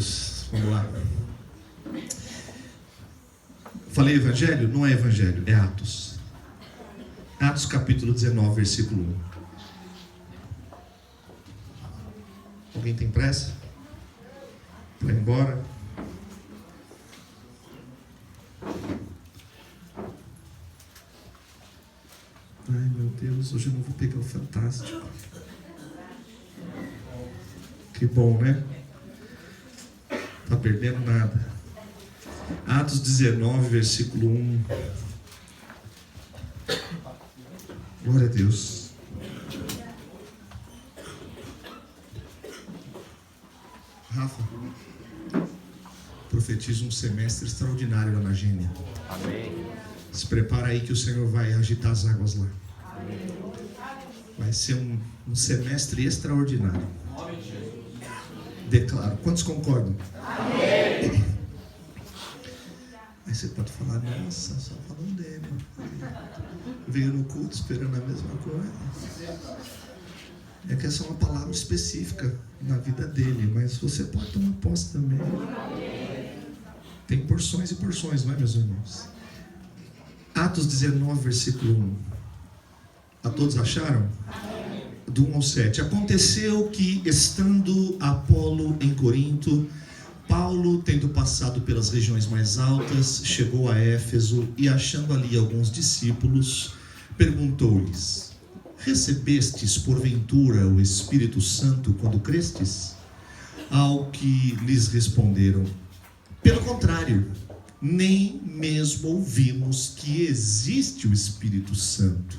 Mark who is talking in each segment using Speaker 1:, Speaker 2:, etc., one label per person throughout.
Speaker 1: Deus. Vamos lá. Falei evangelho? Não é evangelho, é Atos. Atos capítulo 19, versículo 1. Alguém tem pressa? Vai embora? Ai meu Deus, hoje eu não vou pegar o Fantástico. Que bom, né? Tá perdendo nada. Atos 19, versículo 1. Glória a Deus. Rafa, profetiza um semestre extraordinário lá na Gênia.
Speaker 2: Amém.
Speaker 1: Se prepara aí que o Senhor vai agitar as águas lá.
Speaker 2: Amém.
Speaker 1: Vai ser um semestre extraordinário. Declaro. Quantos concordam? Amém. Aí você pode falar, nossa, só falando dele. Veio no culto esperando a mesma coisa. É que essa é uma palavra específica na vida dele, mas você pode tomar posse também. Tem porções e porções, não é, meus irmãos? Atos 19, versículo 1. A todos acharam? Do 1 ao 7. Aconteceu que, estando Apolo em Corinto, Paulo, tendo passado pelas regiões mais altas, chegou a Éfeso e, achando ali alguns discípulos, perguntou-lhes: recebestes porventura o Espírito Santo quando crestes? Ao que lhes responderam: pelo contrário, nem mesmo ouvimos que existe o Espírito Santo.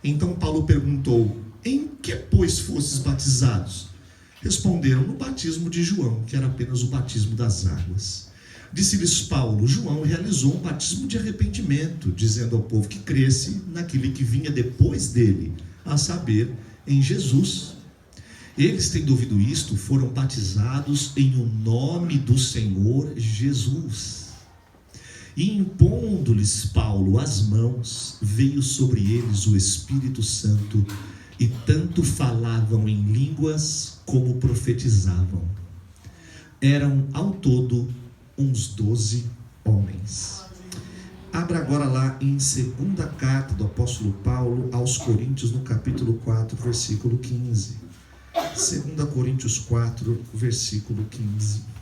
Speaker 1: Então Paulo perguntou: em que, pois, fostes batizados? Responderam: no batismo de João, que era apenas o batismo das águas. Disse-lhes Paulo: João realizou um batismo de arrependimento, dizendo ao povo que cresce naquele que vinha depois dele, a saber, em Jesus. Eles, tendo ouvido isto, foram batizados em o nome do Senhor Jesus. E impondo-lhes Paulo as mãos, veio sobre eles o Espírito Santo, e tanto falavam em línguas como profetizavam. Eram ao todo uns 12 homens. Abra agora lá em segunda carta do apóstolo Paulo aos Coríntios, no capítulo 4, versículo 15. 2 Coríntios 4, versículo 15.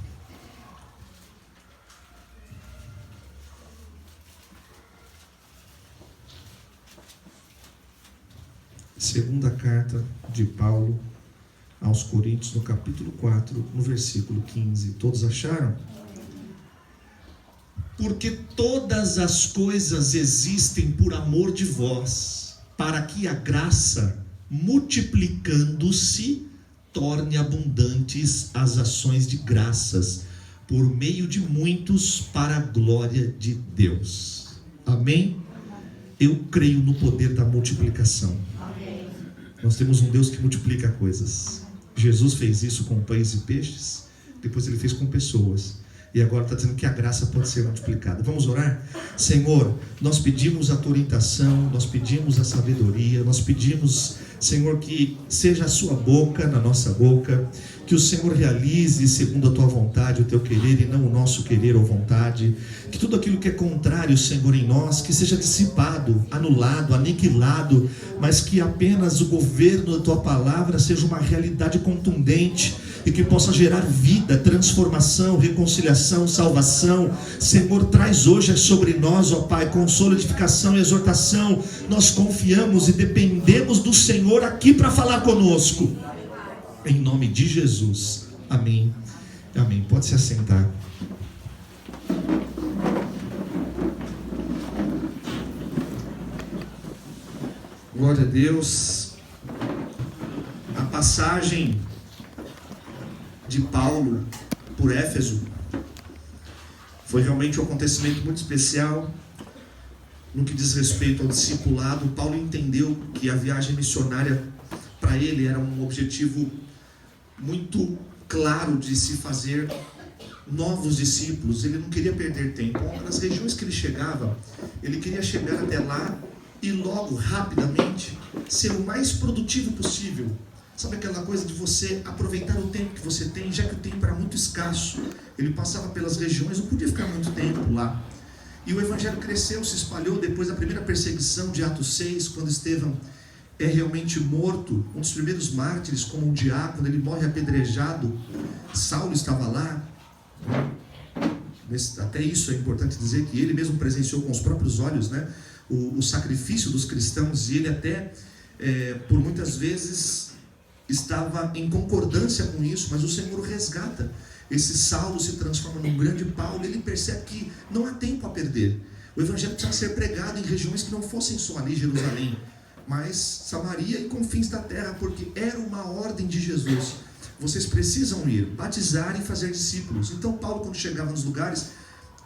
Speaker 1: Segunda carta de Paulo aos Coríntios, no capítulo 4, no versículo 15. Todos acharam? Porque todas as coisas existem por amor de vós, para que a graça, multiplicando-se, torne abundantes as ações de graças, por meio de muitos, para a glória de Deus. Amém? Eu creio no poder da multiplicação. Nós temos um Deus que multiplica coisas. Jesus fez isso com pães e peixes, depois ele fez com pessoas. E agora está dizendo que a graça pode ser multiplicada. Vamos orar? Senhor, nós pedimos a tua orientação, nós pedimos a sabedoria, nós pedimos, Senhor, que seja a sua boca na nossa boca, que o Senhor realize segundo a tua vontade, o teu querer e não o nosso querer ou vontade, que tudo aquilo que é contrário, Senhor, em nós, que seja dissipado, anulado, aniquilado, mas que apenas o governo da tua palavra seja uma realidade contundente e que possa gerar vida, transformação, reconciliação, salvação. Senhor, traz hoje sobre nós, ó Pai, consolo, edificação e exortação. Nós confiamos e dependemos do Senhor aqui para falar conosco. Em nome de Jesus. Amém. Amém. Pode se assentar. Glória a Deus. A passagem de Paulo por Éfeso foi realmente um acontecimento muito especial no que diz respeito ao discipulado. Paulo entendeu que a viagem missionária para ele era um objetivo muito claro de se fazer novos discípulos. Ele não queria perder tempo. Nas regiões que ele chegava, ele queria chegar até lá e logo, rapidamente, ser o mais produtivo possível, Sabe aquela coisa de você aproveitar o tempo que você tem, já que o tempo era muito escasso. Ele passava pelas regiões, não podia ficar muito tempo lá. E o evangelho cresceu, se espalhou depois da primeira perseguição de Atos 6, quando Estevão é realmente morto, um dos primeiros mártires, como um diácono, ele morre apedrejado. Saulo estava lá. Até isso é importante dizer, que ele mesmo presenciou com os próprios olhos, né, o sacrifício dos cristãos, e ele até, por muitas vezes, estava em concordância com isso, mas o Senhor resgata. Esse Saulo se transforma num grande Paulo, e ele percebe que não há tempo a perder. O evangelho precisa ser pregado em regiões que não fossem só ali, Jerusalém, mas Samaria e confins da terra, porque era uma ordem de Jesus. Vocês precisam ir, batizar e fazer discípulos. Então Paulo, quando chegava nos lugares,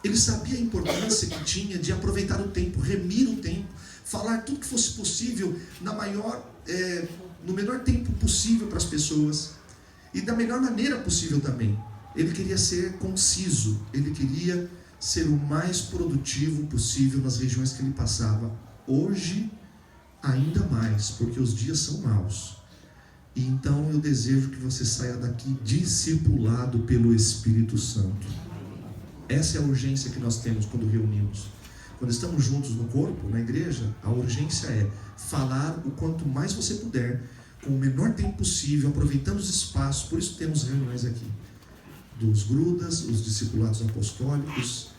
Speaker 1: ele sabia a importância que tinha de aproveitar o tempo, remir o tempo, falar tudo que fosse possível no menor tempo possível para as pessoas, e da melhor maneira possível também. Ele queria ser conciso, ele queria ser o mais produtivo possível nas regiões que ele passava. Hoje, ainda mais, porque os dias são maus. E então eu desejo que você saia daqui discipulado pelo Espírito Santo. Essa é a urgência que nós temos quando reunimos. Quando estamos juntos no corpo, na igreja, a urgência é falar o quanto mais você puder, com o menor tempo possível, aproveitando os espaços. Por isso temos reuniões aqui, dos grudas, os discipulados apostólicos,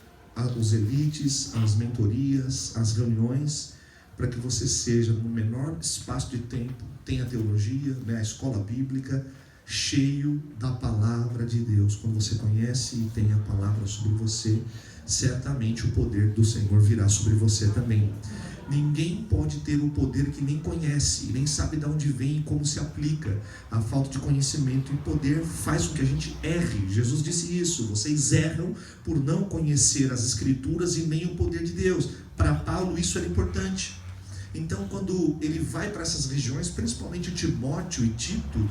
Speaker 1: os elites, as mentorias, as reuniões, para que você seja, no menor espaço de tempo, tenha teologia, né, a escola bíblica, cheio da palavra de Deus. Quando você conhece e tem a palavra sobre você, certamente o poder do Senhor virá sobre você também. Ninguém pode ter o poder que nem conhece, nem sabe de onde vem e como se aplica. A falta de conhecimento e poder faz com que a gente erre. Jesus disse isso: vocês erram por não conhecer as Escrituras e nem o poder de Deus. Para Paulo isso era importante. Então, quando ele vai para essas regiões, principalmente Timóteo e Tito,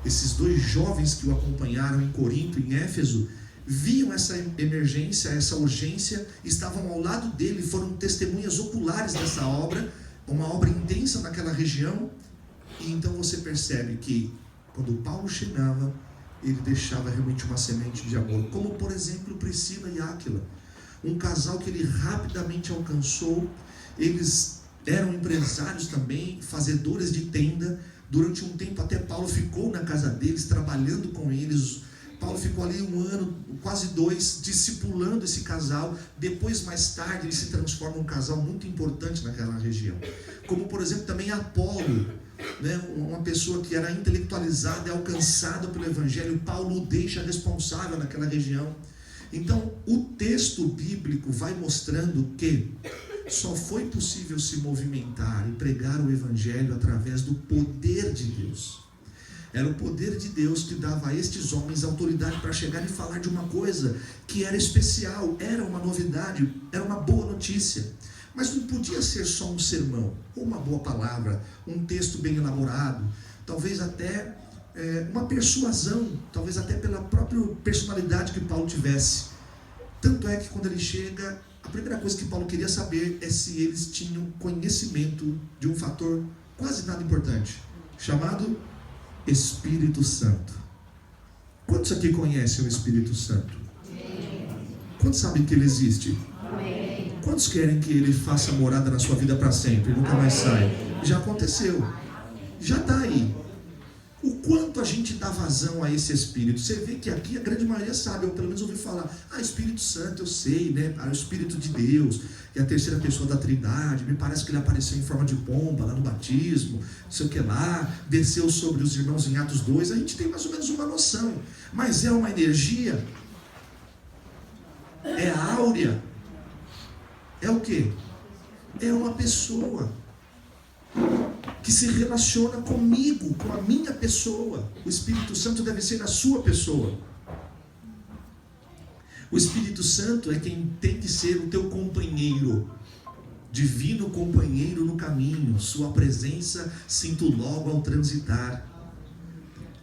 Speaker 1: esses dois jovens que o acompanharam em Corinto, em Éfeso, viam essa emergência, essa urgência, estavam ao lado dele, foram testemunhas oculares dessa obra, uma obra intensa naquela região. E então você percebe que quando Paulo chegava, ele deixava realmente uma semente de amor, como por exemplo Priscila e Áquila, um casal que ele rapidamente alcançou. Eles eram empresários também, fazedores de tenda. Durante um tempo até Paulo ficou na casa deles, trabalhando com eles. Paulo ficou ali 1 ano, quase 2, discipulando esse casal. Depois, mais tarde, ele se transforma um casal muito importante naquela região. Como, por exemplo, também Apolo, né? Uma pessoa que era intelectualizada e alcançada pelo Evangelho. Paulo o deixa responsável naquela região. Então, o texto bíblico vai mostrando que só foi possível se movimentar e pregar o Evangelho através do poder de Deus. Era o poder de Deus que dava a estes homens autoridade para chegar e falar de uma coisa que era especial, era uma novidade, era uma boa notícia. Mas não podia ser só um sermão, ou uma boa palavra, um texto bem elaborado, talvez até uma persuasão, talvez até pela própria personalidade que Paulo tivesse. Tanto é que quando ele chega, a primeira coisa que Paulo queria saber é se eles tinham conhecimento de um fator quase nada importante, chamado Espírito Santo. Quantos aqui conhecem o Espírito Santo? Quantos sabem que ele existe? Quantos querem que ele faça morada na sua vida para sempre e nunca mais saia? Já aconteceu, já está aí. O quanto a gente dá vazão a esse Espírito? Você vê que aqui a grande maioria sabe, ou pelo menos ouviu falar: Espírito Santo, eu sei, né? O Espírito de Deus, e a terceira pessoa da Trindade, me parece que ele apareceu em forma de pomba lá no batismo, não sei o que lá, desceu sobre os irmãos em Atos 2, a gente tem mais ou menos uma noção, mas é uma energia, é áurea, é o quê? É uma pessoa que se relaciona comigo, com a minha pessoa. O Espírito Santo deve ser a sua pessoa. O Espírito Santo é quem tem que ser o teu companheiro, divino companheiro no caminho. Sua presença sinto logo ao transitar.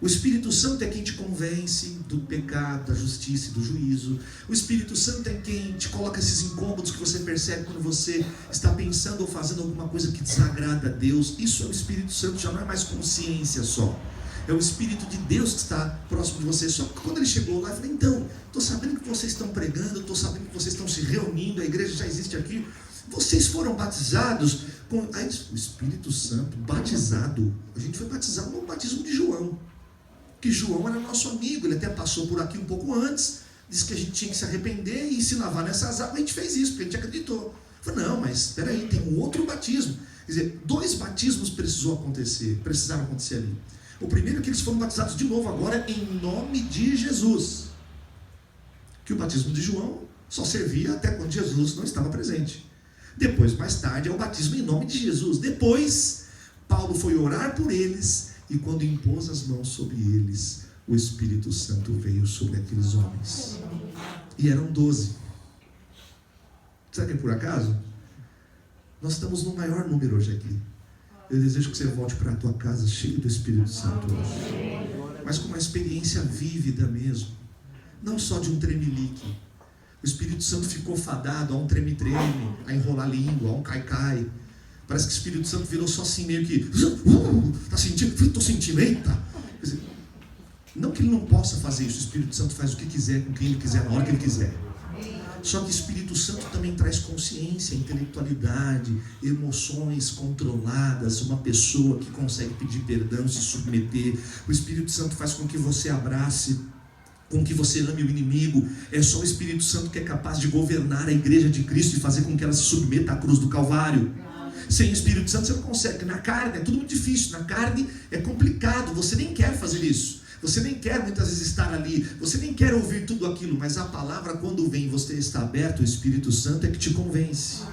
Speaker 1: O Espírito Santo é quem te convence do pecado, da justiça e do juízo. O Espírito Santo é quem te coloca esses incômodos que você percebe quando você está pensando ou fazendo alguma coisa que desagrada a Deus. Isso é o Espírito Santo, já não é mais consciência só. é o Espírito de Deus que está próximo de você. Só que quando ele chegou lá, eu falei, então, estou sabendo que vocês estão pregando, estou sabendo que vocês estão se reunindo, a igreja já existe aqui, vocês foram batizados com... Aí, o Espírito Santo, batizado, a gente foi batizado no batismo de João, que João era nosso amigo, ele até passou por aqui um pouco antes, disse que a gente tinha que se arrepender e se lavar nessas águas, a gente fez isso, porque a gente acreditou. Eu falei, não, mas espera aí, tem um outro batismo. Quer dizer, 2 batismos precisaram acontecer ali. O primeiro é que eles foram batizados de novo agora em nome de Jesus. Que o batismo de João só servia até quando Jesus não estava presente. Depois, mais tarde, é o batismo em nome de Jesus. Depois, Paulo foi orar por eles e quando impôs as mãos sobre eles, o Espírito Santo veio sobre aqueles homens. E eram 12. Será que é por acaso? Nós estamos no maior número hoje aqui. Eu desejo que você volte para a tua casa cheio do Espírito Santo hoje. Mas com uma experiência vívida mesmo. Não só de um tremelique. O Espírito Santo ficou fadado a um treme-treme, a enrolar a língua, a um cai-cai. Parece que o Espírito Santo virou só assim meio que... Está sentindo? Estou sentindo, eita! Quer dizer, não que ele não possa fazer isso. O Espírito Santo faz o que quiser, com quem ele quiser, na hora que ele quiser. Só que o Espírito Santo também traz consciência, intelectualidade, emoções controladas, uma pessoa que consegue pedir perdão, se submeter. O Espírito Santo faz com que você abrace, com que você ame o inimigo. É só o Espírito Santo que é capaz de governar a igreja de Cristo e fazer com que ela se submeta à cruz do Calvário. Sem o Espírito Santo você não consegue. Na carne é tudo muito difícil, na carne é complicado, você nem quer fazer isso. Você nem quer muitas vezes estar ali, você nem quer ouvir tudo aquilo, mas a palavra quando vem e você está aberto, o Espírito Santo é que te convence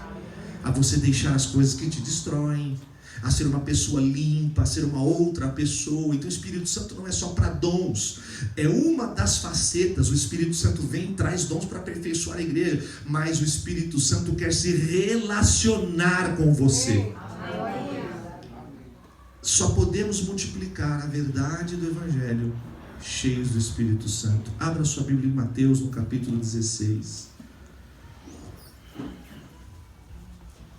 Speaker 1: a você deixar as coisas que te destroem, a ser uma pessoa limpa, a ser uma outra pessoa. Então o Espírito Santo não é só para dons, é uma das facetas. O Espírito Santo vem e traz dons para aperfeiçoar a igreja, mas o Espírito Santo quer se relacionar com você. Só podemos multiplicar a verdade do Evangelho cheios do Espírito Santo. Abra sua Bíblia em Mateus, no capítulo 16.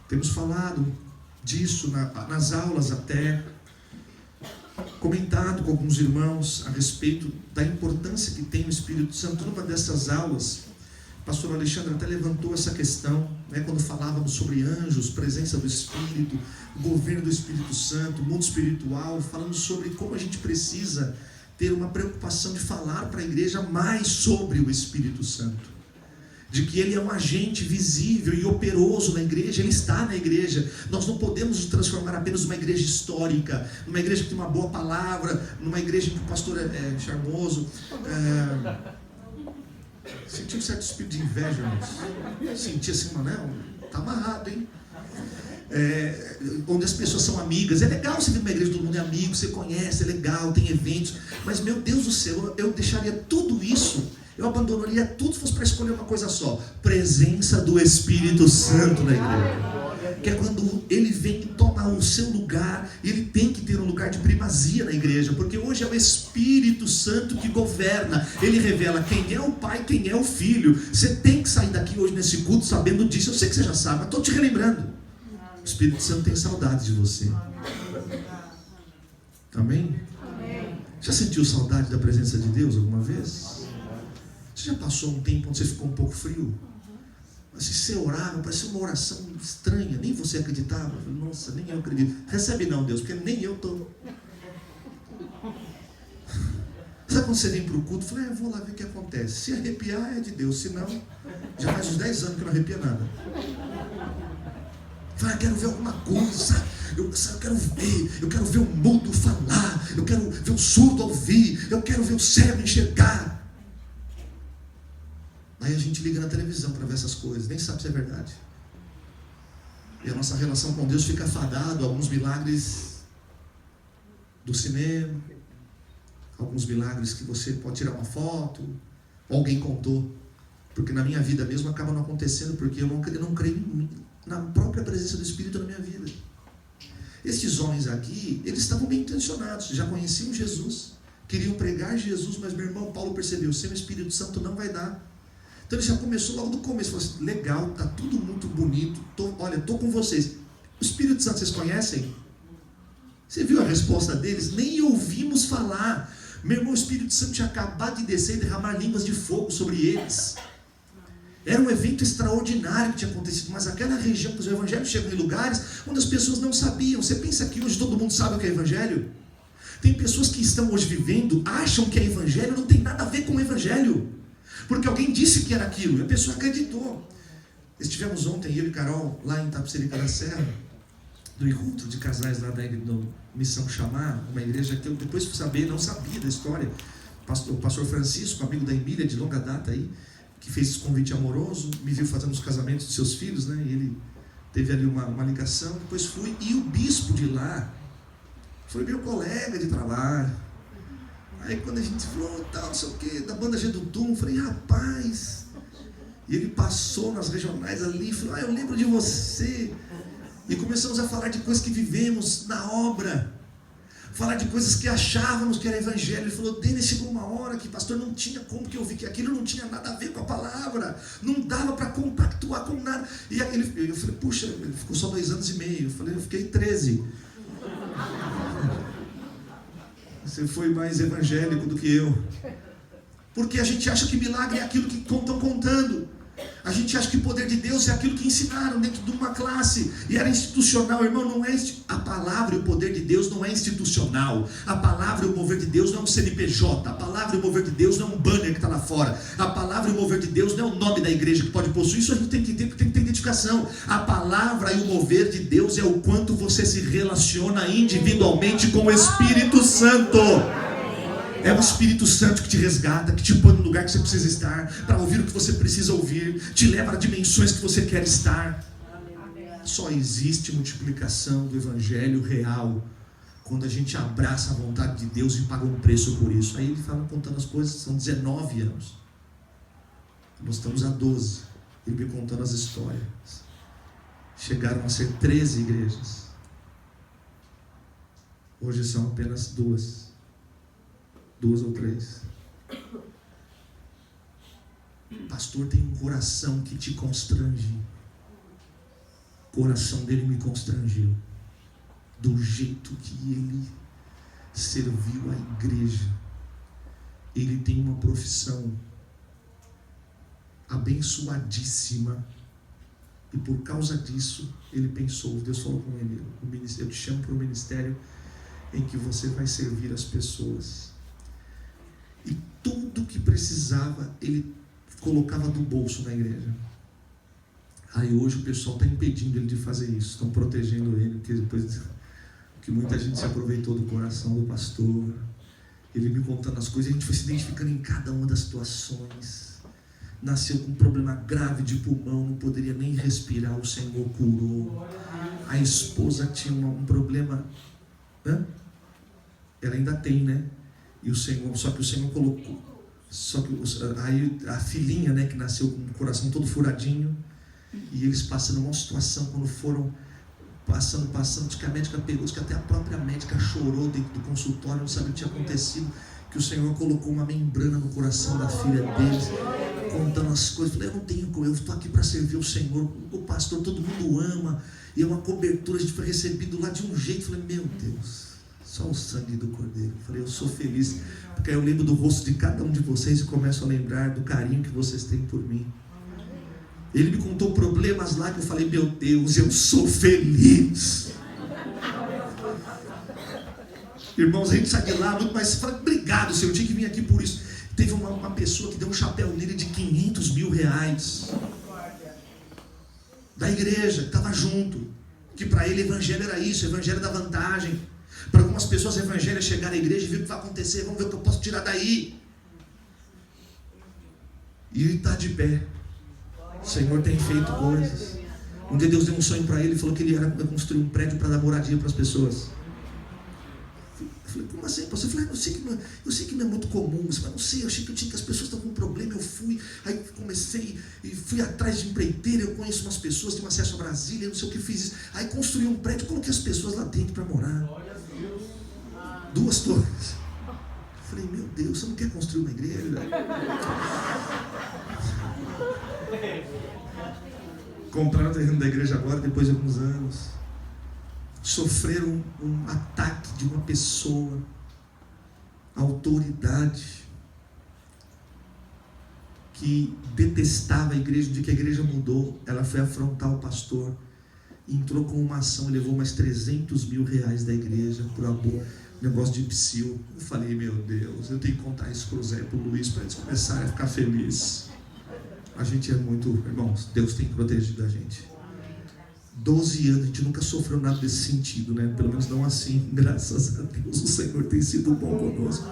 Speaker 1: Temos falado disso nas aulas até, comentado com alguns irmãos a respeito da importância que tem o Espírito Santo. Numa dessas aulas, o pastor Alexandre até levantou essa questão, quando falávamos sobre anjos, presença do Espírito, governo do Espírito Santo, mundo espiritual, falando sobre como a gente precisa ter uma preocupação de falar para a igreja mais sobre o Espírito Santo, de que ele é um agente visível e operoso na igreja, ele está na igreja. Nós não podemos nos transformar apenas numa igreja histórica, numa igreja que tem uma boa palavra, numa igreja que o pastor é charmoso. Senti um certo espírito de inveja, irmãos. Senti assim, mano, tá amarrado, hein? Onde as pessoas são amigas. É legal você vir numa igreja, todo mundo é amigo, você conhece, é legal, tem eventos. Mas, meu Deus do céu, eu deixaria tudo isso, eu abandonaria tudo se fosse para escolher uma coisa só: presença do Espírito Santo na igreja. Que é quando ele vem e toma o seu lugar, e ele tem que ter um lugar de primazia na igreja, porque hoje é o Espírito Santo que governa. Ele revela quem é o Pai, quem é o Filho. Você tem que sair daqui hoje nesse culto sabendo disso. Eu sei que você já sabe, mas estou te relembrando. O Espírito Santo tem saudade de você. Amém? Já sentiu saudade da presença de Deus alguma vez? Você já passou um tempo onde você ficou um pouco frio? Se você orava, parecia uma oração estranha, nem você acreditava. Eu falei, nossa, nem eu acredito. Recebe não, Deus, porque nem eu estou. Sabe quando você vem para o culto? Eu falei, eu vou lá ver o que acontece. Se arrepiar é de Deus, se não, já faz uns 10 anos que não arrepia nada. Eu falei, eu quero ver alguma coisa, sabe? Eu quero ver o mudo falar, eu quero ver o surdo ouvir, eu quero ver o cego enxergar. Aí a gente liga na televisão para ver essas coisas, nem sabe se é verdade. E a nossa relação com Deus fica fadada a alguns milagres do cinema, alguns milagres que você pode tirar uma foto, alguém contou. Porque na minha vida mesmo acaba não acontecendo, porque eu não creio na própria presença do Espírito na minha vida. Estes homens aqui, eles estavam bem intencionados, já conheciam Jesus, queriam pregar Jesus, mas meu irmão Paulo percebeu, sem o Espírito Santo não vai dar. Então ele já começou logo do começo, falou assim, legal, tá tudo muito bonito, tô com vocês. O Espírito Santo vocês conhecem? Você viu a resposta deles? Nem ouvimos falar. Meu irmão, o Espírito Santo tinha acabado de descer e derramar línguas de fogo sobre eles. Era um evento extraordinário que tinha acontecido, mas aquela região que os evangelhos chegam em lugares onde as pessoas não sabiam. Você pensa que hoje todo mundo sabe o que é evangelho? Tem pessoas que estão hoje vivendo, acham que é evangelho, não tem nada a ver com o evangelho. Porque alguém disse que era aquilo, e a pessoa acreditou. Estivemos ontem, eu e Carol, lá em Itapecerica da Serra, do encontro de casais lá da Missão Chamar, uma igreja que eu depois fui saber, não sabia da história. O pastor Francisco, amigo da Emília, de longa data aí, que fez esse convite amoroso, me viu fazendo os casamentos dos seus filhos, né? E ele teve ali uma ligação, depois fui, e o bispo de lá foi meu colega de trabalho. Aí quando a gente falou, tal, não sei o que, da banda G do Tum, falei, rapaz, e ele passou nas regionais ali, falou, eu lembro de você. E começamos a falar de coisas que vivemos na obra, falar de coisas que achávamos que era evangelho. Ele falou, Denis, chegou uma hora que pastor não tinha como, que eu vi que aquilo não tinha nada a ver com a palavra, não dava para compactuar com nada. E aí eu falei, puxa, ele ficou só 2 anos e meio. Eu falei, eu fiquei 13. Você foi mais evangélico do que eu. Porque a gente acha que milagre é aquilo que estão contando. A gente acha que o poder de Deus é aquilo que ensinaram dentro de uma classe. E era institucional, irmão, não é a palavra e o poder de Deus não é institucional. A palavra e o mover de Deus não é um CNPJ. A palavra e o mover de Deus não é um banner que está lá fora. A palavra e o mover de Deus não é o nome da igreja que pode possuir. Isso a gente tem que ter, porque tem que ter identificação. A palavra e o mover de Deus é o quanto você se relaciona individualmente com o Espírito Santo. É o Espírito Santo que te resgata, que te põe no lugar que você precisa estar, para ouvir o que você precisa ouvir, te leva a dimensões que você quer estar. Só existe multiplicação do Evangelho real quando a gente abraça a vontade de Deus e paga um preço por isso. Aí ele fala contando as coisas, são 19 anos. Nós estamos a 12. Ele me contando as histórias. Chegaram a ser 13 igrejas. Hoje são apenas 2 ou 3. O pastor tem um coração que te constrange. O coração dele me constrangiu. Do jeito que ele serviu a igreja. Ele tem uma profissão abençoadíssima. E por causa disso, ele pensou, Deus falou com ele, eu te chamo para o ministério em que você vai servir as pessoas. E tudo que precisava, ele colocava do bolso na igreja. Aí hoje o pessoal está impedindo ele de fazer isso, estão protegendo ele, porque depois que muita gente se aproveitou do coração do pastor. Ele me contando as coisas, a gente foi se identificando em cada uma das situações. Nasceu com um problema grave de pulmão, não poderia nem respirar, o Senhor curou. A esposa tinha um problema, ela ainda tem, né? E o Senhor, só que o Senhor colocou, aí a filhinha, né, que nasceu com o coração todo furadinho, e eles passando uma situação, quando foram passando, diz que a médica pegou, diz que até a própria médica chorou dentro do consultório, não sabia o que tinha acontecido, que o Senhor colocou uma membrana no coração da filha deles, contando as coisas. Falei, eu não tenho como, eu estou aqui para servir o Senhor, o pastor todo mundo ama, e é uma cobertura, a gente foi recebido lá de um jeito. Falei, meu Deus, só o sangue do Cordeiro. Falei, eu sou feliz, porque eu lembro do rosto de cada um de vocês e começo a lembrar do carinho que vocês têm por mim. Ele me contou problemas lá que eu falei, meu Deus, eu sou feliz. Irmãos, a gente sai de lá muito mais, fala, obrigado, Senhor, eu tinha que vir aqui por isso. Teve uma pessoa que deu um chapéu nele de R$500 mil, da igreja, que estava junto, que para ele evangelho era isso, evangelho da vantagem. Para algumas pessoas evangelho é chegar na igreja e ver o que vai acontecer, vamos ver o que eu posso tirar daí. E ele está de pé. O Senhor tem feito coisas. Um dia Deus deu um sonho para ele e falou que ele ia construir um prédio para dar moradia para as pessoas. Eu falei, como assim? Você falou, eu sei que não é muito comum, mas não sei, eu achei que as pessoas estavam com um problema, eu fui, aí comecei e fui atrás de empreiteira, eu conheço umas pessoas, tenho acesso a Brasília, não sei o que fiz isso. Aí construí um prédio, coloquei as pessoas lá dentro para morar. 2 torres. Eu falei, meu Deus, você não quer construir uma igreja? Compraram o terreno da igreja agora, depois de alguns anos. sofreram um ataque de uma pessoa, autoridade, que detestava a igreja. De que a igreja mudou, ela foi afrontar o pastor, entrou com uma ação e levou mais 300 mil reais da igreja por amor, negócio de psil. Eu falei, meu Deus, eu tenho que contar isso pro Zé e pro Luiz para eles começarem a ficar felizes. A gente é muito, irmãos, Deus tem protegido a gente. 12 anos, a gente nunca sofreu nada desse sentido, né? Pelo menos não assim, graças a Deus, o Senhor tem sido bom conosco.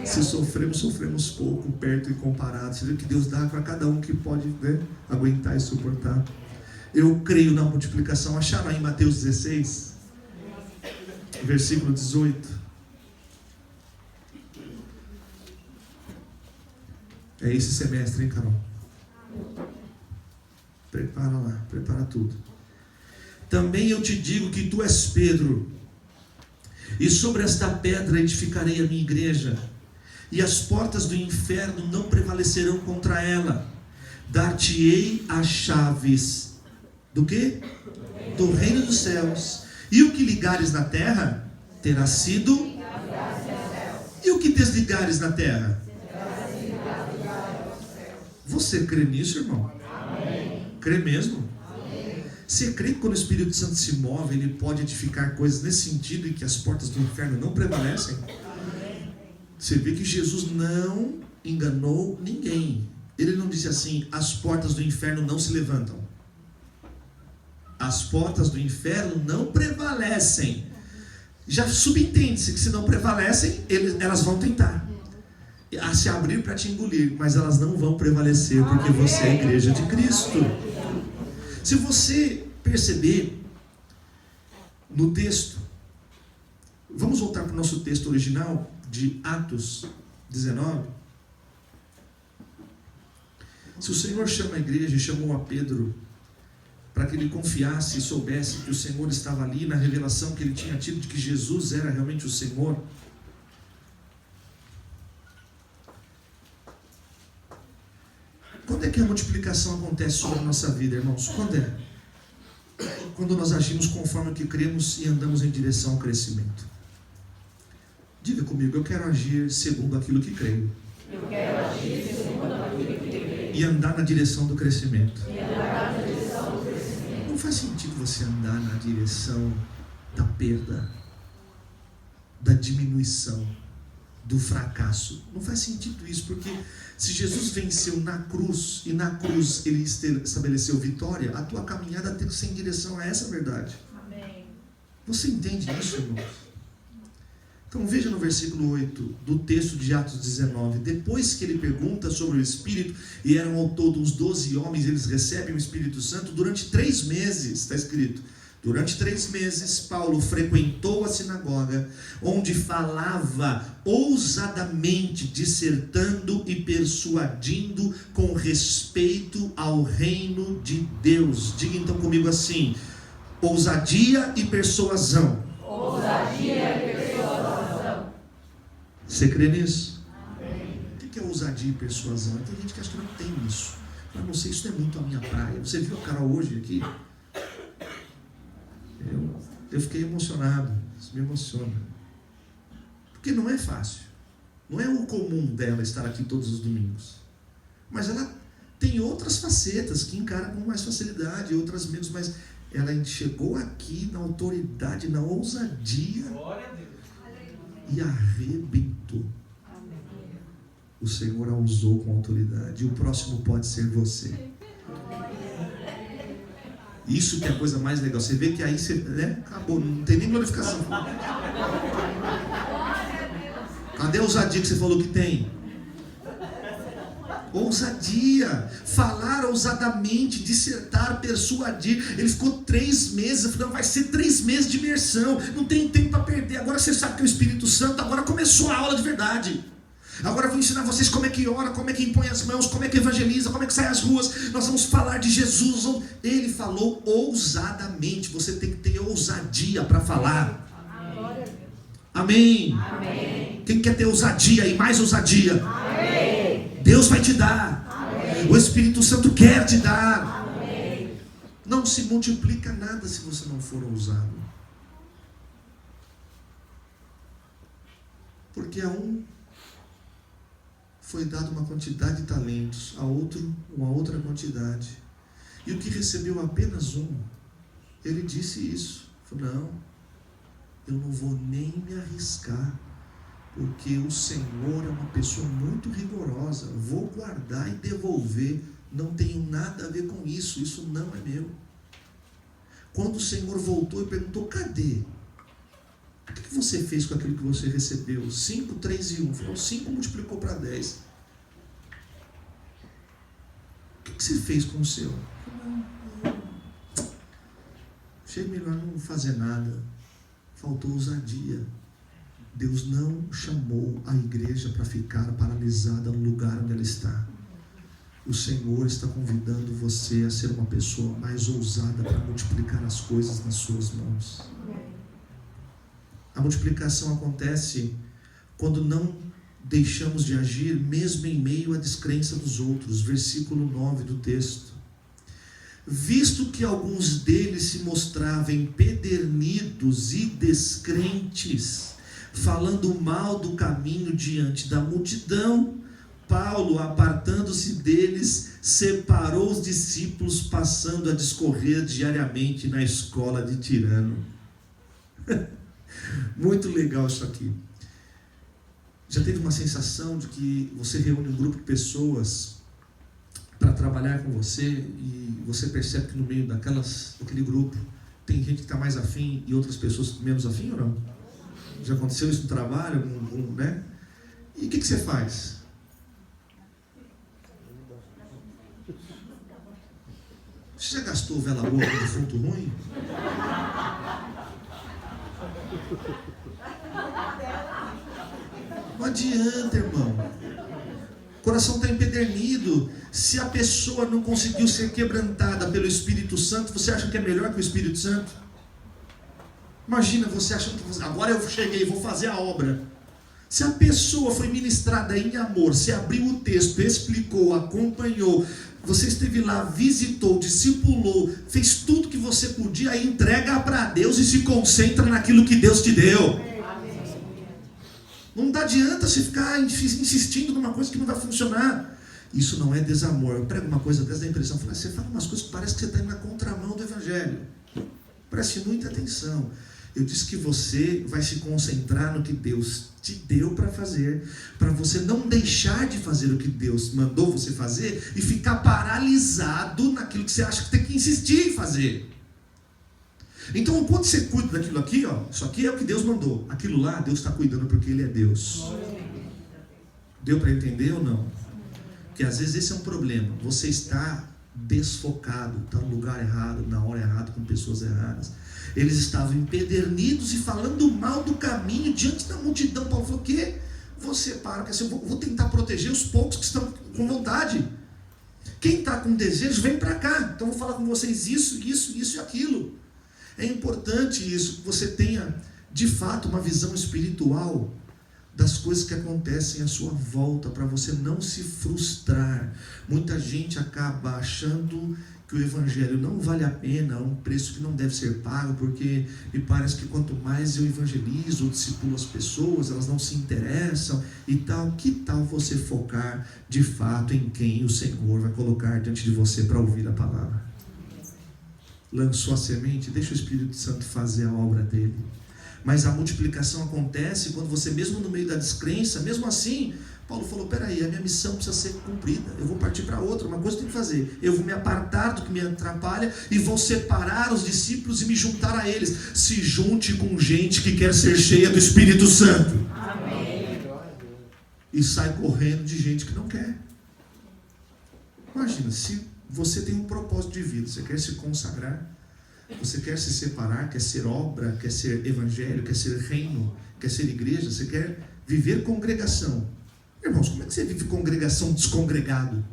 Speaker 1: Se sofremos, sofremos pouco, perto e comparado. Você vê que Deus dá para cada um que pode, né, aguentar e suportar. Eu creio na multiplicação. Acharam aí em Mateus 16, versículo 18? É esse semestre, hein, Carol? Prepara lá, prepara tudo. Também eu te digo que tu és Pedro, e sobre esta pedra edificarei a minha igreja, e as portas do inferno não prevalecerão contra ela. Dar-te-ei as chaves do quê? Do reino dos céus. E o que ligares na terra terá sido, e o que desligares na terra? Você crê nisso, irmão? Crê mesmo? Você crê que quando o Espírito Santo se move, ele pode edificar coisas nesse sentido, e que as portas do inferno não prevalecem? Você vê que Jesus não enganou ninguém. Ele não disse assim: as portas do inferno não se levantam, as portas do inferno não prevalecem. Já subentende-se que se não prevalecem, elas vão tentar a se abrir para te engolir, mas elas não vão prevalecer, porque você é a igreja de Cristo. Se você perceber no texto, vamos voltar para o nosso texto original de Atos 19. Se o Senhor chama a igreja e chamou a Pedro para que ele confiasse e soubesse que o Senhor estava ali, na revelação que ele tinha tido de que Jesus era realmente o Senhor, quando é que a multiplicação acontece sobre a nossa vida, irmãos? Quando é? Quando nós agimos conforme o que cremos e andamos em direção ao crescimento. Diga comigo: eu quero agir segundo aquilo que creio.
Speaker 2: Eu quero agir segundo aquilo que creio.
Speaker 1: E andar na direção do crescimento.
Speaker 2: E andar na direção do crescimento.
Speaker 1: Não faz sentido você andar na direção da perda, da diminuição, do fracasso. Não faz sentido isso, porque se Jesus venceu na cruz, e na cruz ele estabeleceu vitória, a tua caminhada tem que ser em direção a essa verdade.
Speaker 2: Amém.
Speaker 1: Você entende isso, irmãos? Então veja no versículo 8 do texto de Atos 19. Depois que ele pergunta sobre o Espírito, e eram ao todo uns 12 homens, eles recebem o Espírito Santo durante 3 meses, está escrito. Durante 3 meses, Paulo frequentou a sinagoga, onde falava ousadamente, dissertando e persuadindo com respeito ao reino de Deus. Diga então comigo assim: ousadia e persuasão.
Speaker 2: Ousadia e persuasão.
Speaker 1: Você crê nisso?
Speaker 2: Amém.
Speaker 1: O que é ousadia e persuasão? Tem gente que acha que não tem isso. Eu não sei, isso não é muito a minha praia. Você viu a Carol hoje aqui? Eu fiquei emocionado. Isso me emociona. Porque não é fácil. Não é o comum dela estar aqui todos os domingos. Mas ela tem outras facetas que encara com mais facilidade, outras menos, mas ela chegou aqui na autoridade, na ousadia.
Speaker 3: Glória a Deus.
Speaker 1: E arrebentou. O Senhor a usou com autoridade. E o próximo pode ser você. Isso que é a coisa mais legal. Você vê que aí você, né? Acabou, não tem nem glorificação. Cadê a ousadia que você falou que tem? Ousadia, falar ousadamente, dissertar, persuadir. Ele ficou 3 meses. Eu falei: não, vai ser 3 meses de imersão, não tem tempo para perder. Agora você sabe que é o Espírito Santo. Agora começou a aula de verdade. Agora eu vou ensinar vocês como é que ora, como é que impõe as mãos, como é que evangeliza, como é que sai às ruas. Nós vamos falar de Jesus. Ele falou ousadamente. Você tem que ter ousadia para falar. Amém.
Speaker 2: Amém.
Speaker 1: Quem quer ter ousadia e mais ousadia?
Speaker 2: Amém.
Speaker 1: Deus vai te dar.
Speaker 2: Amém.
Speaker 1: O Espírito Santo quer te dar.
Speaker 2: Amém.
Speaker 1: Não se multiplica nada se você não for ousado. Porque a um foi dado uma quantidade de talentos, a outro uma outra quantidade. E o que recebeu apenas um, ele disse isso. Falou, não, eu não vou nem me arriscar, porque o Senhor é uma pessoa muito rigorosa. Vou guardar e devolver. Não tenho nada a ver com isso. Isso não é meu. Quando o Senhor voltou e perguntou, cadê? O que você fez com aquilo que você recebeu? 5, 3 e 1. Falou, 5 multiplicou para 10. O que você fez com o seu? Achei melhor não fazer nada. Faltou ousadia. Deus não chamou a igreja para ficar paralisada no lugar onde ela está. O Senhor está convidando você a ser uma pessoa mais ousada para multiplicar as coisas nas suas mãos. A multiplicação acontece quando não deixamos de agir, mesmo em meio à descrença dos outros. Versículo 9 do texto. Visto que alguns deles se mostravam empedernidos e descrentes, falando mal do caminho diante da multidão, Paulo, apartando-se deles, separou os discípulos, passando a discorrer diariamente na escola de Tirano. Muito legal isso aqui. Já teve uma sensação de que você reúne um grupo de pessoas para trabalhar com você e você percebe que no meio daquele grupo tem gente que está mais afim e outras pessoas menos afim ou não? Já aconteceu isso no trabalho, né? E o que você faz? Você já gastou vela boa com defunto ruim? Não adianta, irmão. O coração está empedernido. Se a pessoa não conseguiu ser quebrantada pelo Espírito Santo, você acha que é melhor que o Espírito Santo? Imagina você achando que agora eu cheguei, vou fazer a obra. Se a pessoa foi ministrada em amor, se abriu o texto, explicou, acompanhou, você esteve lá, visitou, discipulou, fez tudo que você podia, aí entrega para Deus e se concentra naquilo que Deus te deu. Não adianta você ficar insistindo numa coisa que não vai funcionar. Isso não é desamor. Eu prego uma coisa dessa, dá a impressão, você fala umas coisas que parece que você está indo na contramão do Evangelho. Preste muita atenção. Eu disse que você vai se concentrar no que Deus te deu para fazer, para você não deixar de fazer o que Deus mandou você fazer e ficar paralisado naquilo que você acha que tem que insistir em fazer. Então, enquanto você cuida daquilo aqui, isso aqui é o que Deus mandou. Aquilo lá, Deus está cuidando porque Ele é Deus. Deu para entender ou não? Porque às vezes esse é um problema. Você está desfocado, está no lugar errado, na hora errada, com pessoas erradas. Eles estavam empedernidos e falando mal do caminho diante da multidão. Paulo falou, o quê? Você para, eu vou tentar proteger os poucos que estão com vontade. Quem está com desejo, vem para cá. Então eu vou falar com vocês isso e aquilo. É importante isso, que você tenha de fato uma visão espiritual das coisas que acontecem à sua volta, para você não se frustrar. Muita gente acaba achando que o Evangelho não vale a pena, é um preço que não deve ser pago, porque me parece que quanto mais eu evangelizo ou discipulo as pessoas, elas não se interessam e tal. Que tal você focar de fato em quem o Senhor vai colocar diante de você para ouvir a palavra? Lançou a semente, deixa o Espírito Santo fazer a obra dele. Mas a multiplicação acontece quando você, mesmo no meio da descrença, mesmo assim, Paulo falou, peraí, a minha missão precisa ser cumprida, eu vou partir para outra, uma coisa eu tenho que fazer, eu vou me apartar do que me atrapalha e vou separar os discípulos e me juntar a eles. Se junte com gente que quer ser cheia do Espírito Santo. Amém. E sai correndo de gente que não quer. Imagina, se você tem um propósito de vida, você quer se consagrar, você quer se separar, quer ser obra, quer ser evangelho, quer ser reino, quer ser igreja, você quer viver congregação. Irmãos, como é que você vive congregação descongregado?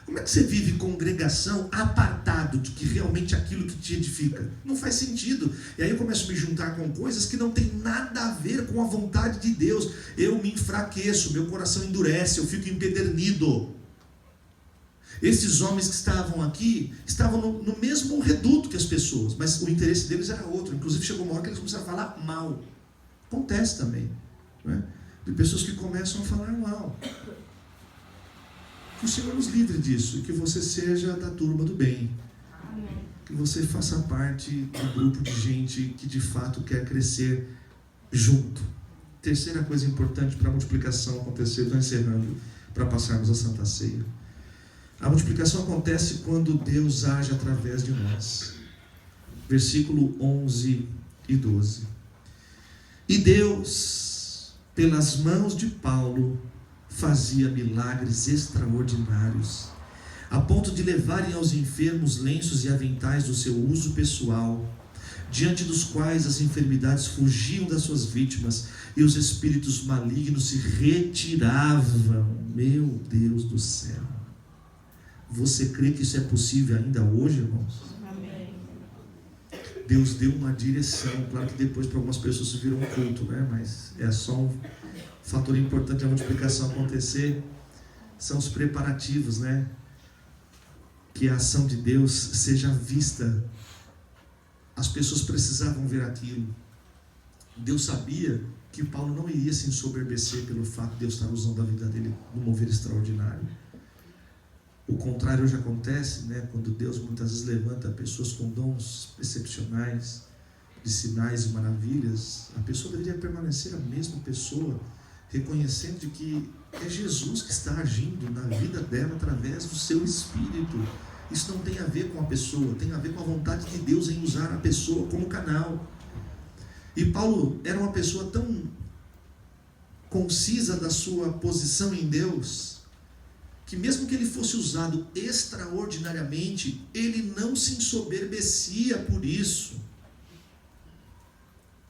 Speaker 1: Como é que você vive congregação apartado de que realmente aquilo que te edifica? Não faz sentido. E aí eu começo a me juntar com coisas que não tem nada a ver com a vontade de Deus. Eu me enfraqueço, meu coração endurece, eu fico empedernido. Esses homens que estavam aqui, estavam no mesmo reduto que as pessoas, mas o interesse deles era outro. Inclusive chegou uma hora que eles começaram a falar mal. Acontece também, não é? de pessoas que começam a falar mal. Que o Senhor nos livre disso e que você seja da turma do bem. Que você faça parte do grupo de gente que de fato quer crescer junto. Terceira coisa importante para a multiplicação acontecer, estou encerrando, para passarmos a Santa Ceia. A multiplicação acontece quando Deus age através de nós. Versículo 11 e 12. E Deus, pelas mãos de Paulo, fazia milagres extraordinários, a ponto de levarem aos enfermos lenços e aventais do seu uso pessoal, diante dos quais as enfermidades fugiam das suas vítimas e os espíritos malignos se retiravam. Meu Deus do céu! Você crê que isso é possível ainda hoje, irmãos?
Speaker 2: Amém.
Speaker 1: Deus deu uma direção. Claro que depois para algumas pessoas isso virou um culto, né? Mas é só um fator importante da multiplicação acontecer. São os preparativos, né? Que a ação de Deus seja vista. As pessoas precisavam ver aquilo. Deus sabia que Paulo não iria se ensoberbecer pelo fato de Deus estar usando a vida dele num mover extraordinário. O contrário hoje acontece, né? Quando Deus muitas vezes levanta pessoas com dons excepcionais, de sinais e maravilhas, a pessoa deveria permanecer a mesma pessoa, reconhecendo de que é Jesus que está agindo na vida dela através do seu Espírito. Isso não tem a ver com a pessoa, tem a ver com a vontade de Deus em usar a pessoa como canal. E Paulo era uma pessoa tão concisa da sua posição em Deus, que mesmo que ele fosse usado extraordinariamente, ele não se ensoberbecia por isso.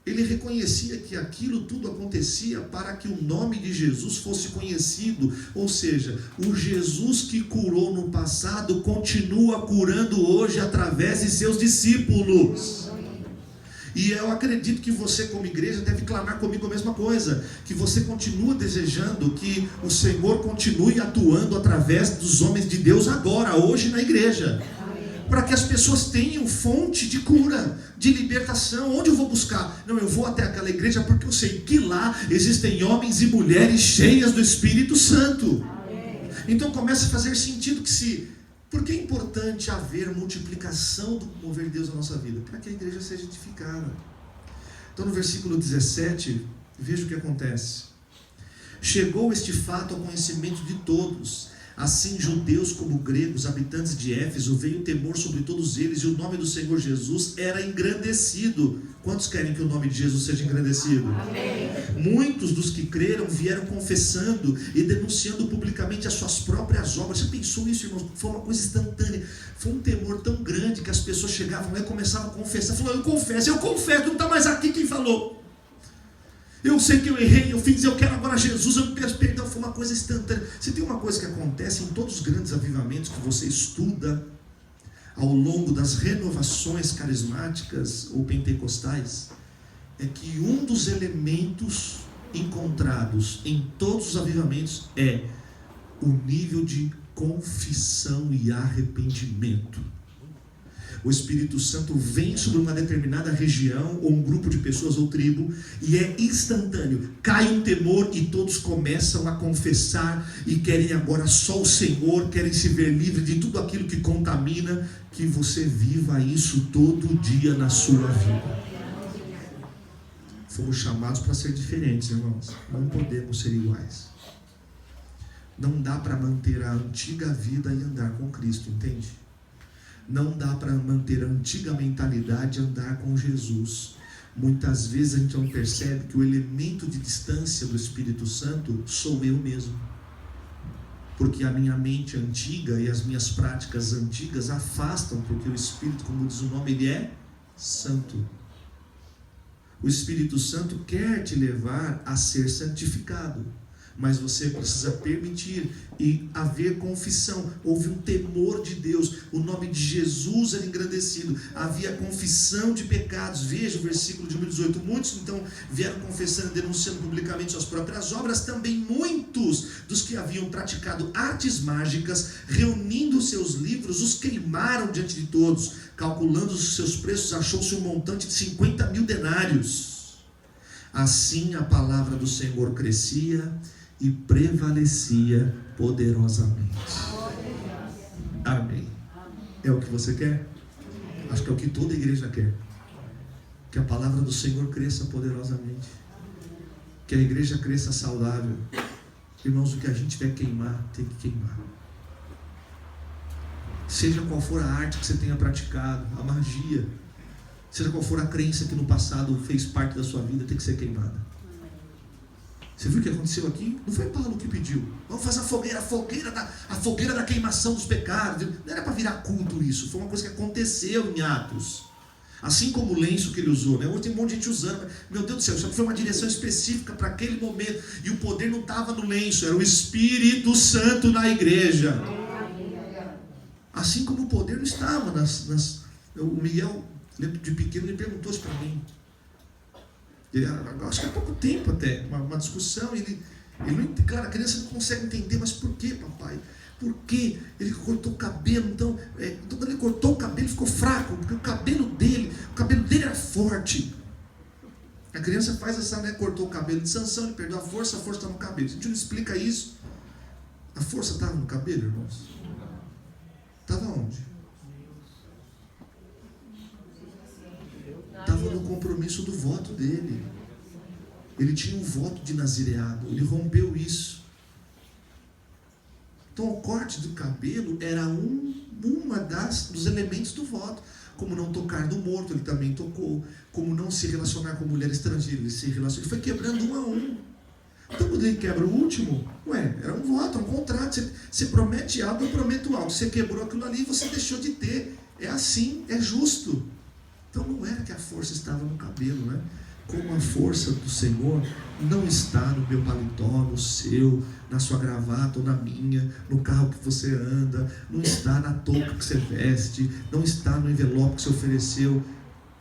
Speaker 1: Ele reconhecia que aquilo tudo acontecia para que o nome de Jesus fosse conhecido. Ou seja, o Jesus que curou no passado continua curando hoje através de seus discípulos. E eu acredito que você, como igreja, deve clamar comigo a mesma coisa. Que você continua desejando que o Senhor continue atuando através dos homens de Deus agora, hoje na igreja. Para que as pessoas tenham fonte de cura, de libertação. Onde eu vou buscar? Não, eu vou até aquela igreja porque eu sei que lá existem homens e mulheres cheias do Espírito Santo. Então começa a fazer sentido que por que é importante haver multiplicação do mover de Deus na nossa vida? Para que a igreja seja edificada. Então no versículo 17, veja o que acontece. Chegou este fato ao conhecimento de todos. Assim, judeus como gregos, habitantes de Éfeso, veio temor sobre todos eles, e o nome do Senhor Jesus era engrandecido. Quantos querem que o nome de Jesus seja engrandecido?
Speaker 2: Amém.
Speaker 1: Muitos dos que creram vieram confessando e denunciando publicamente as suas próprias obras. Você pensou isso, irmãos? Foi uma coisa instantânea. Foi um temor tão grande que as pessoas chegavam lá e começavam a confessar. Falaram, eu confesso, não está mais aqui quem falou. Eu sei que eu errei, eu fiz, eu quero agora Jesus, eu peço perdão. Foi uma coisa instantânea. Se tem uma coisa que acontece em todos os grandes avivamentos que você estuda ao longo das renovações carismáticas ou pentecostais, é que um dos elementos encontrados em todos os avivamentos é o nível de confissão e arrependimento. O Espírito Santo vem sobre uma determinada região, ou um grupo de pessoas, ou tribo, e é instantâneo. Cai um temor e todos começam a confessar e querem agora só o Senhor, querem se ver livre de tudo aquilo que contamina. Que você viva isso todo dia na sua vida. Fomos chamados para ser diferentes, irmãos. Não podemos ser iguais. Não dá para manter a antiga vida e andar com Cristo, entende? Não dá para manter a antiga mentalidade e andar com Jesus. Muitas vezes a gente não percebe que o elemento de distância do Espírito Santo sou eu mesmo. Porque a minha mente antiga e as minhas práticas antigas afastam, porque o Espírito, como diz o nome, ele é santo. O Espírito Santo quer te levar a ser santificado. Mas você precisa permitir e haver confissão. Houve um temor de Deus. O nome de Jesus era engrandecido. Havia confissão de pecados. Veja o versículo de número 18. Muitos então vieram confessando e denunciando publicamente suas próprias obras. Também muitos dos que haviam praticado artes mágicas, reunindo seus livros, os queimaram diante de todos. Calculando os seus preços, achou-se um montante de 50.000 denários. Assim a palavra do Senhor crescia e prevalecia poderosamente. Amém. É o que você quer? Acho que é o que toda igreja quer. Que a palavra do Senhor cresça poderosamente. Que a igreja cresça saudável. Irmãos, o que a gente tiver que queimar, tem que queimar. Seja qual for a arte que você tenha praticado, a magia, seja qual for a crença que no passado fez parte da sua vida, tem que ser queimada. Você viu o que aconteceu aqui? Não foi Paulo que pediu. Vamos fazer a fogueira da queimação dos pecados. Não era para virar culto isso. Foi uma coisa que aconteceu em Atos. Assim como o lenço que ele usou, né? Hoje tem um monte de gente usando. Meu Deus do céu, isso foi uma direção específica para aquele momento. E o poder não estava no lenço, era o Espírito Santo na igreja. Assim como o poder não estava o Miguel, lembro de pequeno, ele perguntou isso para mim. Acho que há pouco tempo até, uma discussão, ele não, claro, a criança não consegue entender, mas por que, papai? Por que ele cortou o cabelo? Então quando ele cortou o cabelo, ficou fraco, porque o cabelo dele era forte. A criança faz essa, né? Cortou o cabelo de Sansão, ele perdeu a força está no cabelo. Se a gente não explica isso, a força estava no cabelo, irmãos? Estava onde? Estava no compromisso do voto dele. Ele tinha um voto de nazireado, ele rompeu isso. Então o corte do cabelo era uma dos elementos do voto. Como não tocar no morto, ele também tocou. Como não se relacionar com mulher estrangeira, ele se relacionou. Ele foi quebrando um a um. Então quando ele quebra o último, era um voto, um contrato. Você promete algo, eu prometo algo. Você quebrou aquilo ali, você deixou de ter. É assim, é justo. Então não era que a força estava no cabelo, né? Como a força do Senhor não está no meu paletó, no seu, na sua gravata ou na minha, no carro que você anda, não está na touca que você veste, não está no envelope que você ofereceu.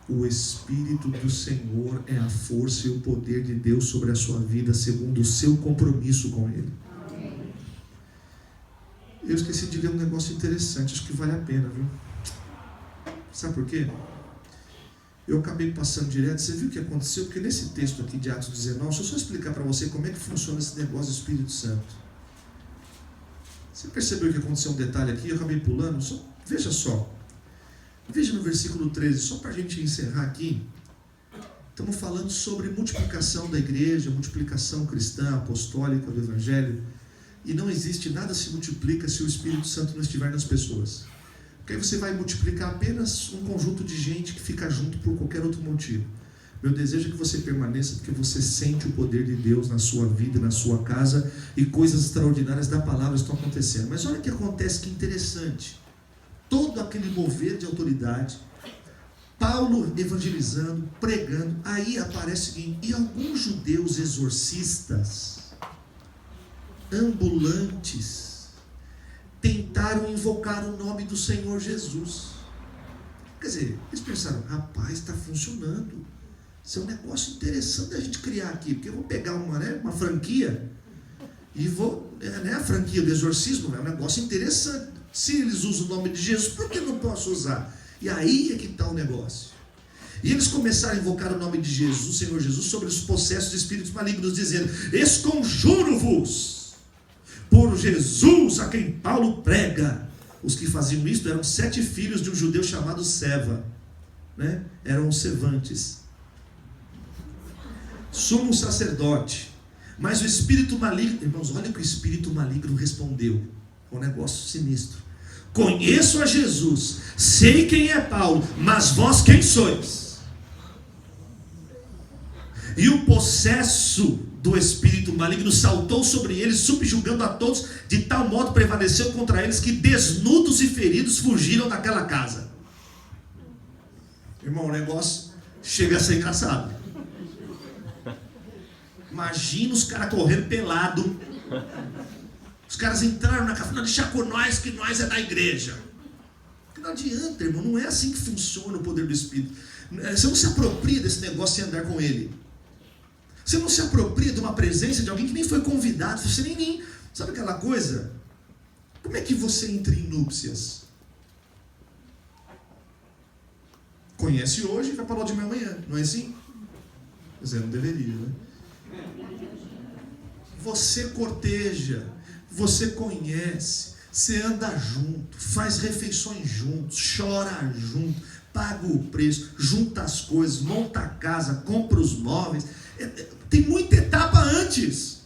Speaker 1: O Espírito do Senhor é a força e o poder de Deus sobre a sua vida, segundo o seu compromisso com Ele. Eu esqueci de ler um negócio interessante, acho que vale a pena, viu? Sabe por quê? Eu acabei passando direto. Você viu o que aconteceu? Porque nesse texto aqui de Atos 19, deixa eu só explicar para você como é que funciona esse negócio do Espírito Santo. Você percebeu que aconteceu um detalhe aqui? Eu acabei pulando. Veja só. Veja no versículo 13, só para a gente encerrar aqui. Estamos falando sobre multiplicação da igreja, multiplicação cristã, apostólica do Evangelho. E não existe nada se multiplica se o Espírito Santo não estiver nas pessoas. Porque aí você vai multiplicar apenas um conjunto de gente que fica junto por qualquer outro motivo. Meu desejo é que você permaneça porque você sente o poder de Deus na sua vida, na sua casa, e coisas extraordinárias da palavra estão acontecendo. Mas olha o que acontece, que interessante. Todo aquele mover de autoridade, Paulo evangelizando, pregando, aí aparece o seguinte: e alguns judeus exorcistas, ambulantes, tentaram invocar o nome do Senhor Jesus. Quer dizer, eles pensaram: rapaz, está funcionando. Isso é um negócio interessante da gente criar aqui, porque eu vou pegar uma franquia e vou, a franquia do exorcismo é um negócio interessante. Se eles usam o nome de Jesus, por que não posso usar? E aí é que está o negócio. E eles começaram a invocar o nome de Jesus, Senhor Jesus, sobre os possessos de espíritos malignos, dizendo: esconjuro-vos por Jesus a quem Paulo prega. Os que faziam isto eram 7 filhos de um judeu chamado Seva, né? Eram os sevantes, sumo sacerdote. Mas o espírito maligno, irmãos, olha o que o espírito maligno respondeu, um negócio sinistro: conheço a Jesus, sei quem é Paulo, mas vós quem sois? E o possesso do espírito maligno saltou sobre eles, subjugando a todos, de tal modo prevaleceu contra eles que desnudos e feridos fugiram daquela casa. Irmão, o negócio chega a ser engraçado. Imagina os caras correndo pelado. Os caras entraram na casa, não, deixa com nós, que nós é da igreja. Porque não adianta, irmão, não é assim que funciona o poder do Espírito. Você não se apropria desse negócio sem andar com ele. Você não se apropria de uma presença de alguém que nem foi convidado. Você nem sabe aquela coisa? Como é que você entra em núpcias? Conhece hoje e vai para o de amanhã, não é assim? Quer dizer, não deveria, né? Você corteja, você conhece, você anda junto, faz refeições juntos, chora junto, paga o preço, junta as coisas, monta a casa, compra os móveis. Tem muita etapa antes.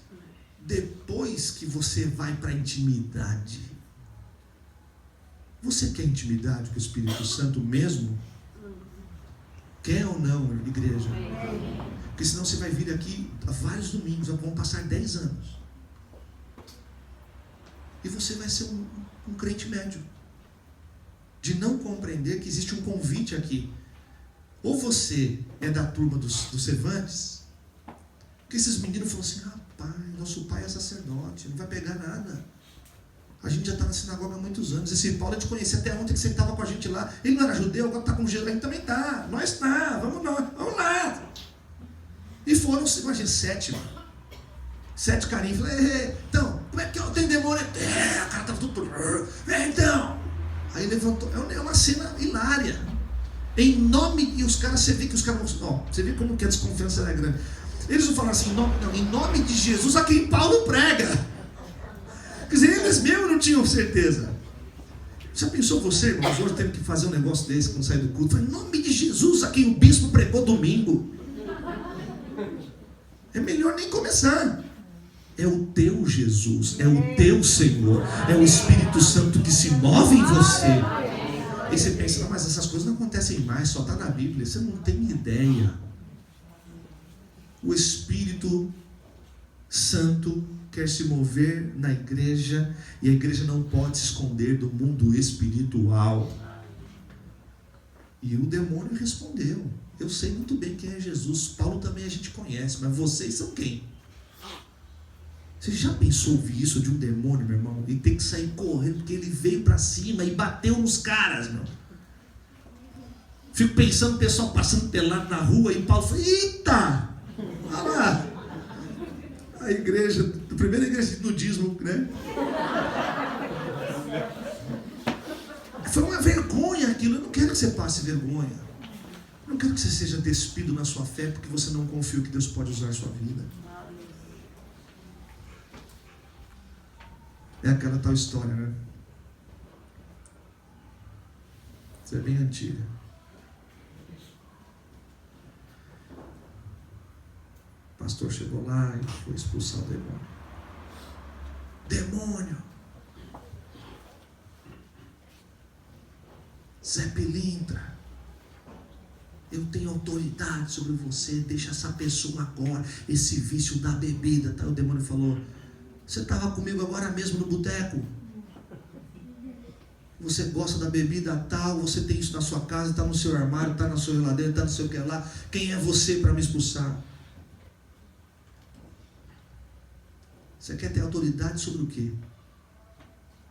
Speaker 1: Depois que você vai para a intimidade. Você quer intimidade com o Espírito Santo mesmo? Quer ou não, igreja? Porque senão você vai vir aqui há vários domingos, vão passar 10 anos. E você vai ser um crente médio. De não compreender que existe um convite aqui. Ou você é da turma dos Cervantes, porque esses meninos falam assim, rapaz, nosso pai é sacerdote, não vai pegar nada. A gente já está na sinagoga há muitos anos. Esse Paulo eu te conheci até ontem que você estava com a gente lá. Ele não era judeu, agora está com Jesus. A gente também está. Nós está. Vamos lá. E foram, imagina, 7 carinhos. Falei, então, como é que eu tenho demônio? O cara estava tudo. Então. Aí levantou. É uma cena hilária. Em nome. E os caras, você vê que os caras. Ó, você vê como que a desconfiança era grande. Eles não falaram assim, em nome de Jesus a quem Paulo prega. Quer dizer, eles mesmos não tinham certeza. Já pensou você, irmãos, hoje teve que fazer um negócio desse quando sair do culto? Falei, em nome de Jesus a quem o bispo pregou domingo. É melhor nem começar. É o teu Jesus, é o teu Senhor, é o Espírito Santo que se move em você. E você pensa, não, mas essas coisas não acontecem mais, só está na Bíblia. Você não tem ideia. O Espírito Santo quer se mover na igreja, e a igreja não pode se esconder do mundo espiritual. E o demônio respondeu, eu sei muito bem quem é Jesus, Paulo também a gente conhece, mas vocês são quem? Você já pensou ouvir isso de um demônio, meu irmão? E ter que sair correndo, porque ele veio para cima e bateu nos caras, meu. Fico pensando o pessoal passando pelado na rua, e Paulo falou, eita, olha lá, a igreja, a primeira igreja de nudismo, né? Foi uma vergonha aquilo. Eu não quero que você passe vergonha. Eu não quero que você seja despido na sua fé porque você não confia que Deus pode usar a sua vida. É aquela tal história, né? Isso é bem antiga. O pastor chegou lá e foi expulsar o demônio. Demônio! Zé Pilintra, eu tenho autoridade sobre você, deixa essa pessoa agora, esse vício da bebida. Tá? O demônio falou, você estava comigo agora mesmo no boteco? Você gosta da bebida tal, você tem isso na sua casa, está no seu armário, está na sua geladeira, está não sei o que lá. Quem é você para me expulsar? Você quer ter autoridade sobre o quê?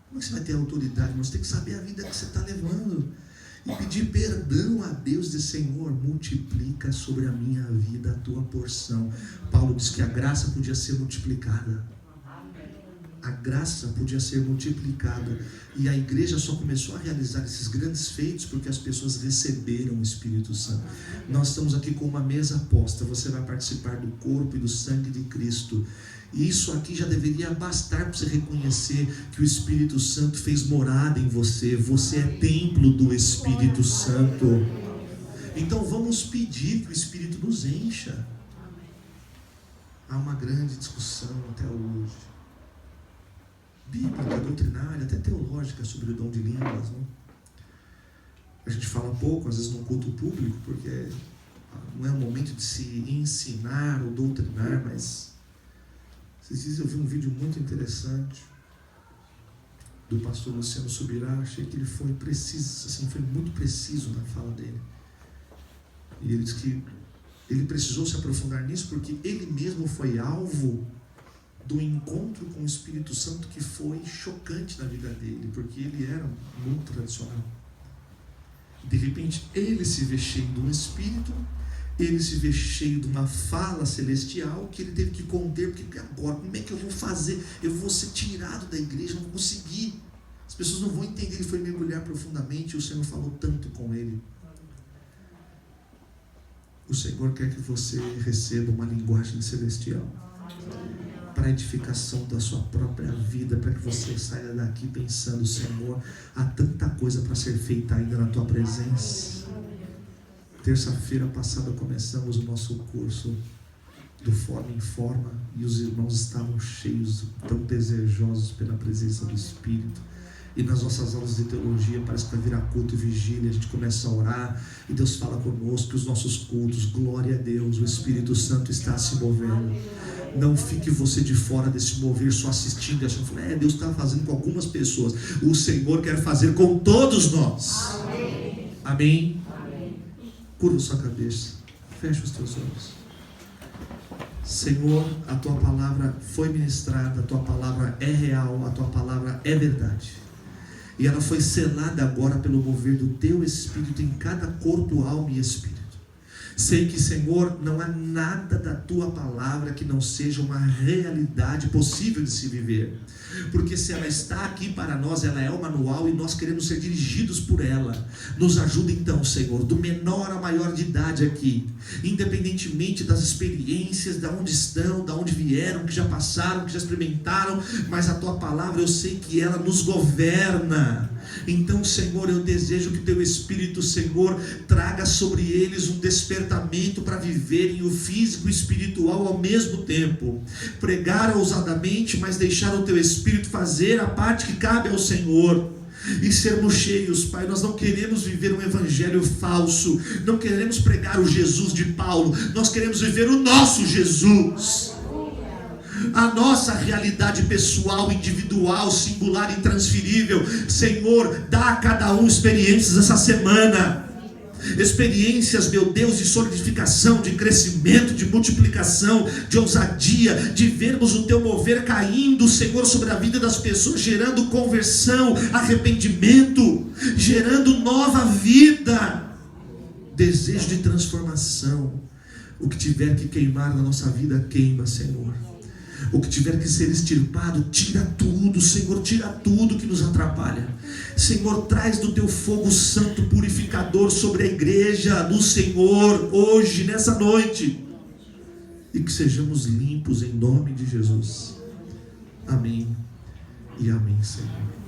Speaker 1: Como é que você vai ter autoridade? Você tem que saber a vida que você está levando. E pedir perdão a Deus, dizer, Senhor, multiplica sobre a minha vida a tua porção. Paulo diz que a graça podia ser multiplicada. A graça podia ser multiplicada. E a igreja só começou a realizar esses grandes feitos porque as pessoas receberam o Espírito Santo. Nós estamos aqui com uma mesa posta. Você vai participar do corpo e do sangue de Cristo. E isso aqui já deveria bastar para você reconhecer que o Espírito Santo fez morada em você. Você é templo do Espírito Santo. Então vamos pedir que o Espírito nos encha. Há uma grande discussão até hoje, bíblica, doutrinária, até teológica, sobre o dom de línguas, não? A gente fala pouco, às vezes, no culto público, porque não é o momento de se ensinar ou doutrinar, mas esses dias eu vi um vídeo muito interessante do pastor Luciano Subirá. Achei que ele foi preciso, assim, foi muito preciso na fala dele. E ele disse que ele precisou se aprofundar nisso porque ele mesmo foi alvo do encontro com o Espírito Santo que foi chocante na vida dele, porque ele era muito tradicional. De repente ele se vê cheio de um Espírito, ele se vê cheio de uma fala celestial que ele teve que conter, porque agora como é que eu vou fazer? Eu vou ser tirado da igreja, não vou conseguir, as pessoas não vão entender. Ele foi mergulhar profundamente e o Senhor falou tanto com ele. O Senhor quer que você receba uma linguagem celestial para a edificação da sua própria vida, para que você saia daqui pensando: Senhor, há tanta coisa para ser feita ainda na tua presença. Terça-feira passada começamos o nosso curso do Forma em Forma, e os irmãos estavam cheios, tão desejosos pela presença do Espírito. E nas nossas aulas de teologia parece que vai virar culto e vigília. A gente começa a orar e Deus fala conosco, os nossos cultos, glória a Deus, o Espírito Santo está se movendo. Não fique você de fora desse mover, só assistindo e achando que Deus está fazendo com algumas pessoas. O Senhor quer fazer com todos nós. Amém? Amém? Amém. Curva sua cabeça, feche os teus olhos. Senhor, a tua palavra foi ministrada, a tua palavra é real, a tua palavra é verdade. E ela foi selada agora pelo mover do teu Espírito em cada corpo, alma e espírito. Sei que, Senhor, não há nada da tua palavra que não seja uma realidade possível de se viver. Porque se ela está aqui para nós, ela é o manual e nós queremos ser dirigidos por ela. Nos ajuda então, Senhor, do menor a maior de idade aqui, independentemente das experiências, de onde estão, de onde vieram, que já passaram, que já experimentaram, mas a tua palavra eu sei que ela nos governa. Então, Senhor, eu desejo que teu Espírito, Senhor, traga sobre eles um despertamento para viverem o físico e espiritual ao mesmo tempo. Pregar ousadamente, mas deixar o teu Espírito fazer a parte que cabe ao Senhor. E sermos cheios, Pai. Nós não queremos viver um evangelho falso, não queremos pregar o Jesus de Paulo, nós queremos viver o nosso Jesus, a nossa realidade pessoal, individual, singular e intransferível. Senhor, dá a cada um experiências essa semana, experiências, meu Deus, de solidificação, de crescimento, de multiplicação, de ousadia, de vermos o teu mover caindo, Senhor, sobre a vida das pessoas, gerando conversão, arrependimento, gerando nova vida, desejo de transformação. O que tiver que queimar na nossa vida, queima, Senhor. O que tiver que ser extirpado, tira tudo, Senhor, tira tudo que nos atrapalha. Senhor, traz do teu fogo santo purificador sobre a igreja do Senhor, hoje, nessa noite, e que sejamos limpos em nome de Jesus. Amém e amém, Senhor.